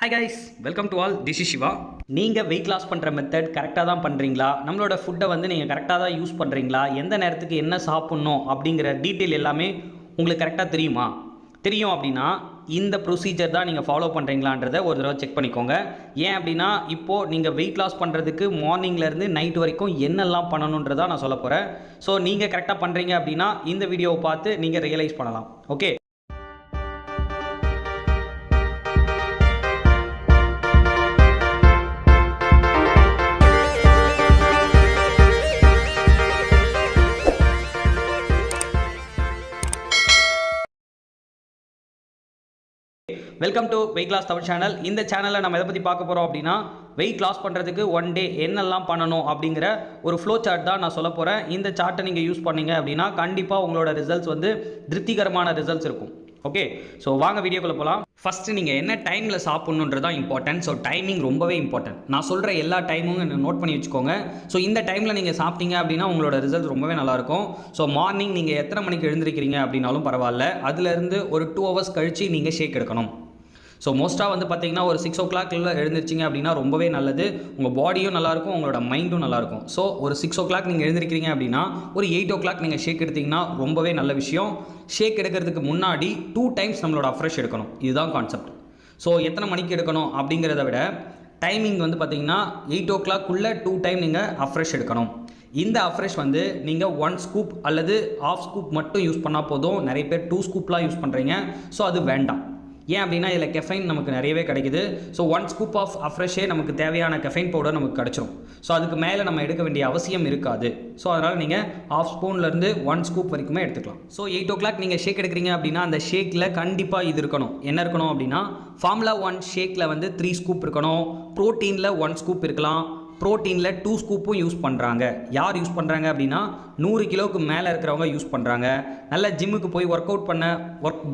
Hi guys, welcome to all. This is Shiva. நீங்கள் weight loss பண்ணுற method கரெக்டாக தான் பண்ணுறீங்களா, நம்மளோட ஃபுட்டை நீங்கள் கரெக்டாக தான் யூஸ் பண்ணுறீங்களா, எந்த நேரத்துக்கு என்ன சாப்பிட்ணும் அப்படிங்கிற டீட்டெயில் எல்லாமே உங்களுக்கு கரெக்டாக தெரியும் அப்படின்னா இந்த ப்ரொசீஜர் தான் நீங்கள் ஃபாலோ பண்ணுறீங்களான்றதை ஒரு தடவை செக் பண்ணிக்கோங்க. ஏன் அப்படின்னா இப்போது நீங்கள் வெயிட் லாஸ் பண்ணுறதுக்கு மார்னிங்லேருந்து நைட் வரைக்கும் என்னெல்லாம் பண்ணணுன்றதை நான் சொல்ல போகிறேன். ஸோ நீங்கள் கரெக்டாக பண்ணுறீங்க அப்படின்னா இந்த வீடியோவை பார்த்து நீங்கள் ரியலைஸ் பண்ணலாம். Okay, welcome to weight loss Tamil channel. இந்த சேனலில் நம்ம எதை பற்றி பார்க்க போகிறோம் அப்படின்னா வெயிட் லாஸ் பண்ணுறதுக்கு ஒன் டே என்னெல்லாம் பண்ணணும் அப்படிங்கிற ஒரு ஃப்ளோ சார்ட் தான் நான் சொல்ல போகிறேன். இந்த சார்ட்டை நீங்கள் யூஸ் பண்ணீங்க அப்படின்னா கண்டிப்பாக உங்களோட ரிசல்ட்ஸ் திருப்திகரமான ரிசல்ட்ஸ் இருக்கும். ஓகே, ஸோ வாங்க வீடியோக்குள்ளே போகலாம். ஃபஸ்ட்டு நீங்கள் என்ன டைமில் சாப்பிட்ணுன்றது தான் இம்பார்ட்டன்ட். ஸோ டைமிங் ரொம்பவே இம்பார்ட்டன்ட். நான் சொல்கிற எல்லா டைமும் நோட் பண்ணி வச்சுக்கோங்க. ஸோ இந்த டைமில் நீங்கள் சாப்பிட்டீங்க அப்படின்னா உங்களோட ரிசல்ட் ரொம்பவே நல்லாயிருக்கும். ஸோ மார்னிங் நீங்கள் எத்தனை மணிக்கு எழுந்திருக்கிறீங்க அப்படின்னாலும் பரவாயில்ல, அதுலேருந்து ஒரு 2 hours கழித்து நீங்கள் ஷேக் எடுக்கணும். ஸோ மோஸ்ட்டாக பார்த்தீங்கன்னா ஒரு 6 o'clock எழுந்திருச்சிங்க அப்படின்னா ரொம்பவே நல்லது. உங்கள் பாடியும் நல்லாயிருக்கும், உங்களோட மைண்டும் நல்லாயிருக்கும். ஸோ ஒரு 6 o'clock நீங்கள் எழுந்திருக்கிறீங்க அப்படின்னா ஒரு 8 o'clock நீங்கள் ஷேக் எடுத்திங்கன்னா ரொம்பவே நல்ல விஷயம். ஷேக் எடுக்கிறதுக்கு முன்னாடி 2 times நம்மளோட அஃப்ரெஷ் எடுக்கணும். இதுதான் கான்செப்ட். ஸோ எத்தனை மணிக்கு எடுக்கணும் அப்படிங்கிறத விட டைமிங் பார்த்தீங்கன்னா 8 o'clock 2 time நீங்கள் அஃப்ரெஷ் எடுக்கணும். இந்த அஃப்ரெஷ் நீங்கள் 1 scoop அல்லது 1/2 scoop மட்டும் யூஸ் பண்ணால் போதும். நிறைய பேர் 2 scoopலாம் யூஸ் பண்ணுறீங்க. ஸோ அது வேண்டாம். ஏன் அப்படின்னா இதில் கெஃபைன் நமக்கு நிறையவே கிடைக்குது. ஸோ 1 scoop ஆஃப் அஃப்ரெஷ்ஷே நமக்கு தேவையான கெஃபைன் பவுடர் நமக்கு கிடச்சிரும். ஸோ அதுக்கு மேலே நம்ம எடுக்க வேண்டிய அவசியம் இருக்காது. ஸோ அதனால் நீங்கள் 1/2 spoonலேருந்து 1 scoop வரைக்குமே எடுத்துக்கலாம். ஸோ 8 o'clock நீங்கள் ஷேக் எடுக்கிறீங்க அப்படின்னா அந்த ஷேக்கில் கண்டிப்பாக இது இருக்கணும். என்ன இருக்கணும் அப்படின்னா ஃபார்முலா 1 ஷேக்கில் 3 scoop இருக்கணும். ப்ரோட்டீனில் 1 scoop இருக்கலாம். ப்ரோட்டீனில் 2 scoopம் யூஸ் பண்ணுறாங்க. யார் யூஸ் பண்ணுறாங்க அப்படின்னா 100 கிலோவுக்கு மேலே இருக்கிறவங்க யூஸ் பண்ணுறாங்க. நல்ல ஜிம்முக்கு போய் ஒர்க் அவுட் பண்ண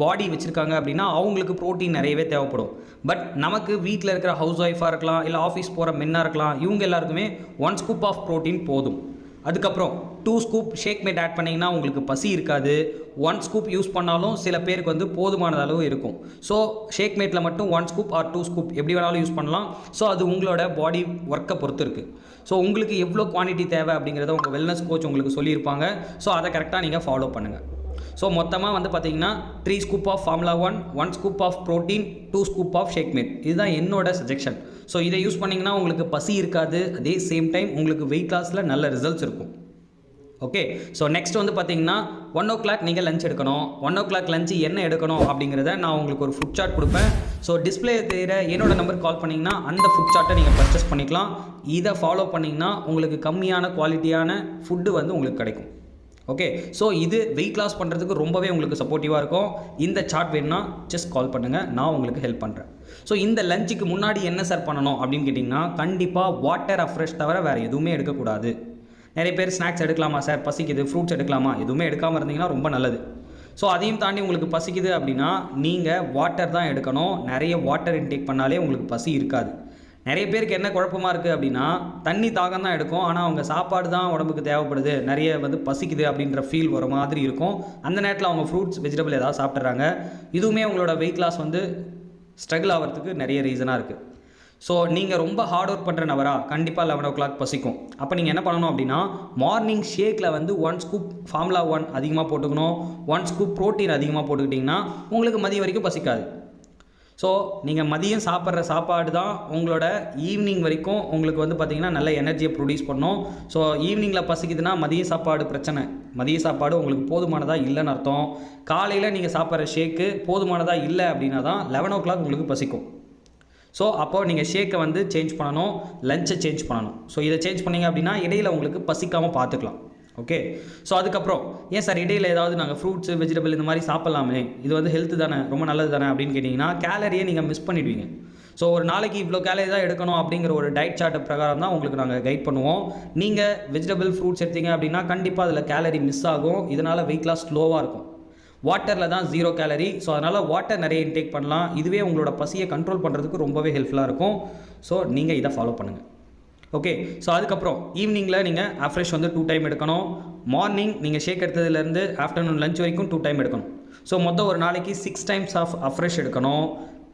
பாடி வச்சுருக்காங்க அப்படின்னா அவங்களுக்கு ப்ரோட்டீன் நிறையவே தேவைப்படும். பட் நமக்கு வீட்டில் இருக்கிற ஹவுஸ் ஒய்ஃபாக இருக்கலாம், இல்லை ஆஃபீஸ் போகிற மென்னாக இருக்கலாம், இவங்க எல்லாருக்குமே 1 scoop ஆஃப் ப்ரோட்டீன் போதும். அதுக்கப்புறம் 2 scoop ஷேக் மேட் ஆட் பண்ணிங்கன்னா உங்களுக்கு பசி இருக்காது. 1 scoop யூஸ் பண்ணாலும் சில பேருக்கு போதுமான அளவு இருக்கும். ஸோ ஷேக் மேட்டில் மட்டும் 1 scoop ஆர் 2 scoop எப்படி வேணாலும் யூஸ் பண்ணலாம். ஸோ அது உங்களோட பாடி ஒர்க்கை பொறுத்து இருக்குது. ஸோ உங்களுக்கு எவ்வளோ குவான்டிட்டி தேவை அப்படிங்கிறத உங்கள் வெல்னஸ் கோச் உங்களுக்கு சொல்லியிருப்பாங்க. ஸோ அதை கரெக்டாக நீங்கள் ஃபாலோ பண்ணுங்கள். ஸோ மொத்தமாக பார்த்தீங்கன்னா 3 scoop of formula 1 scoop of protein, 2 scoop of shake mate. இதுதான் என்னோட சஜெக்ஷன். ஸோ இதை யூஸ் பண்ணிங்கன்னா உங்களுக்கு பசி இருக்காது. அதே சேம் டைம் உங்களுக்கு வெயிட் லாஸில் நல்ல ரிசல்ட்ஸ் இருக்கும். ஓகே, ஸோ நெக்ஸ்ட் பார்த்தீங்கன்னா 1 o'clock நீங்கள் லஞ்ச் எடுக்கணும். 1 o'clock லஞ்சு என்ன எடுக்கணும் அப்படிங்கிறத நான் உங்களுக்கு ஒரு ஃபுட் சார்ட் கொடுப்பேன். ஸோ டிஸ்பிளே தெரிகிற என்னோட நம்பர் கால் பண்ணிங்கன்னா அந்த ஃபுட் சார்ட்டை நீங்கள் பர்ச்சேஸ் பண்ணிக்கலாம். இதை ஃபாலோ பண்ணிங்கன்னா உங்களுக்கு கம்மியான குவாலிட்டியான ஃபுட்டு உங்களுக்கு கிடைக்கும். ஓகே, ஸோ இது வெயிட் லாஸ் பண்ணுறதுக்கு ரொம்பவே உங்களுக்கு சப்போர்ட்டிவாக இருக்கும். இந்த சார்ட் வேணுன்னா ஜஸ்ட் கால் பண்ணுங்கள், நான் உங்களுக்கு ஹெல்ப் பண்ணுறேன். ஸோ இந்த லஞ்சுக்கு முன்னாடி என்ன சார் பண்ணணும் அப்படின்னு கேட்டிங்கன்னா கண்டிப்பாக வாட்டர் அஃப்ரெஷ் தவிர வேறு எதுவுமே எடுக்கக்கூடாது. நிறைய பேர் ஸ்நாக்ஸ் எடுக்கலாமா சார், பசிக்குது, ஃப்ரூட்ஸ் எடுக்கலாமா, எதுவுமே எடுக்காமல் இருந்தீங்கன்னா ரொம்ப நல்லது. ஸோ அதையும் தாண்டி உங்களுக்கு பசிக்குது அப்படின்னா நீங்கள் வாட்டர் தான் எடுக்கணும். நிறைய வாட்டர் இன்டேக் பண்ணாலே உங்களுக்கு பசி இருக்காது. நிறைய பேருக்கு என்ன குழப்பமாக இருக்குது அப்படின்னா தண்ணி தாகம் தான் எடுக்கும், ஆனால் அவங்க சாப்பாடு தான் உடம்புக்கு தேவைப்படுது, நிறைய பசிக்குது அப்படின்ற ஃபீல் வர மாதிரி இருக்கும். அந்த நேரத்தில் அவங்க ஃப்ரூட்ஸ் வெஜிடபிள் ஏதாவது சாப்பிட்றாங்க. இதுவுமே உங்களோட வெயிட் லாஸ் ஸ்ட்ரகிள் ஆகிறதுக்கு நிறைய ரீசனாக இருக்குது. ஸோ நீங்கள் ரொம்ப ஹார்ட் ஒர்க் பண்ணுற நபரா கண்டிப்பாக 11 o'clock பசிக்கும். அப்போ நீங்கள் என்ன பண்ணணும் அப்படின்னா மார்னிங் ஷேக்கில் 1 scoop ஃபார்முலா 1 அதிகமாக போட்டுக்கணும். 1 scoop ப்ரோட்டீன் அதிகமாக போட்டுக்கிட்டிங்கன்னா உங்களுக்கு மதியம் வரைக்கும் பசிக்காது. ஸோ நீங்கள் மதியம் சாப்பிட்ற சாப்பாடு தான் உங்களோட ஈவினிங் வரைக்கும் உங்களுக்கு பார்த்திங்கன்னா நல்ல எனர்ஜியை ப்ரொடியூஸ் பண்ணும். ஸோ ஈவினிங்கில் பசிக்குதுன்னா மதிய சாப்பாடு பிரச்சனை. மதிய சாப்பாடு உங்களுக்கு போதுமானதாக இல்லைன்னு அர்த்தம். காலையில் நீங்கள் சாப்பிட்ற ஷேக்கு போதுமானதாக இல்லை அப்படின்னா தான் 11 o'clock உங்களுக்கு பசிக்கும். ஸோ அப்போது நீங்கள் ஷேக்கை சேஞ்ச் பண்ணணும், லஞ்சை சேஞ்ச் பண்ணணும். ஸோ இதை சேஞ்ச் பண்ணிங்க அப்படின்னா இடையில் உங்களுக்கு பசிக்காமல் பார்த்துக்கலாம். ஓகே, ஸோ அதுக்கப்புறம் ஏன் சார் இடையில் ஏதாவது நாங்கள் ஃப்ரூட்ஸ் வெஜிடபிள் இந்த மாதிரி சாப்பிட்லாமே, இது ஹெல்த்து தானே, ரொம்ப நல்லது தானே அப்படின்னு கேட்டிங்கன்னா கேலரியை நீங்கள் மிஸ் பண்ணிவிடுவீங்க. ஸோ ஒரு நாளைக்கு இவ்வளோ கேலரி தான் எடுக்கணும் அப்படிங்கிற ஒரு டயட் சார்ட் பிரகாரம் தான் உங்களுக்கு நாங்கள் கைட் பண்ணுவோம். நீங்கள் வெஜிடபிள் ஃப்ரூட்ஸ் எடுத்தீங்க அப்படின்னா கண்டிப்பாக அதில் கேலரி மிஸ் ஆகும். இதனால் வெயிட் லாஸ் ஸ்லோவாக இருக்கும். வாட்டரில் தான் 0 கேலரி. ஸோ அதனால் வாட்டர் நிறைய இன்டேக் பண்ணலாம். இதுவே உங்களோட பசியை கண்ட்ரோல் பண்ணுறதுக்கு ரொம்பவே ஹெல்ப்ஃபுல்லாக இருக்கும். ஸோ நீங்கள் இதை ஃபாலோ பண்ணுங்கள். ஓகே, ஸோ அதுக்கப்புறம் ஈவினிங்கில் நீங்கள் அஃப்ரெஷ் 2 time எடுக்கணும். மார்னிங் நீங்கள் ஷேக் எடுத்ததுலேருந்து ஆஃப்டர்நூன் லஞ்ச் வரைக்கும் 2 time எடுக்கணும். ஸோ மொத்தம் ஒரு நாளைக்கு 6 times ஆஃப் அஃப்ரெஷ் எடுக்கணும்.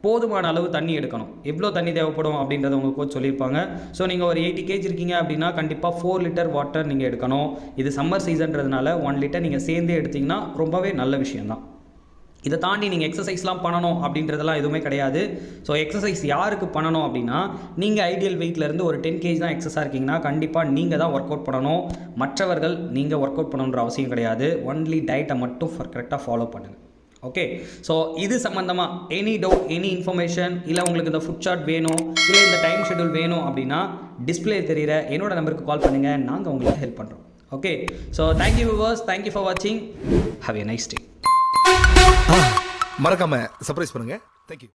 போதுமான அளவு தண்ணி எடுக்கணும். எவ்வளோ தண்ணி தேவைப்படும் அப்படின்றத உங்கள் கோச் சொல்லியிருப்பாங்க. ஸோ நீங்கள் ஒரு 80 kg இருக்கீங்க அப்படின்னா கண்டிப்பாக 4 லிட்டர் வாட்டர் நீங்கள் எடுக்கணும். இது சம்மர் சீசன்றதுனால 1 லிட்டர் நீங்கள் சேர்ந்தே எடுத்திங்கன்னா ரொம்பவே நல்ல விஷயந்தான். இதை தாண்டி நீங்கள் எக்ஸசைஸ்லாம் பண்ணணும் அப்படின்றதெல்லாம் எதுவுமே கிடையாது. ஸோ எக்ஸசைஸ் யாருக்கு பண்ணணும் அப்படின்னா, நீங்கள் ஐடியல் வெயிட்லேருந்து ஒரு 10 kg தான் எக்ஸஸாக இருக்கீங்கன்னா கண்டிப்பாக நீங்கள் தான் ஒர்க் அவுட் பண்ணணும். மற்றவர்கள் நீங்கள் ஒர்க் அவுட் பண்ணணுன்ற அவசியம் கிடையாது. ஒன்லி டயட்டை மட்டும் கரெக்டாக ஃபாலோ பண்ணுங்கள். ஓகே, ஸோ இது சம்மந்தமாக எனி டவுட், எனி இன்ஃபர்மேஷன், இல்லை உங்களுக்கு இந்த ஃபுட் சார்ட் வேணும், இல்லை இந்த டைம் ஷெட்யூல் வேணும் அப்படின்னா டிஸ்பிளே தெரிகிற என்னோட நம்பருக்கு கால் பண்ணுங்கள். நாங்கள் உங்களுக்கு ஹெல்ப் பண்ணுறோம். Okay, so thank you viewers, thank you for வாட்சிங். Have a nice day. மறக்காம சர்ப்ரைஸ் பண்ணுங்க. தேங்க்யூ.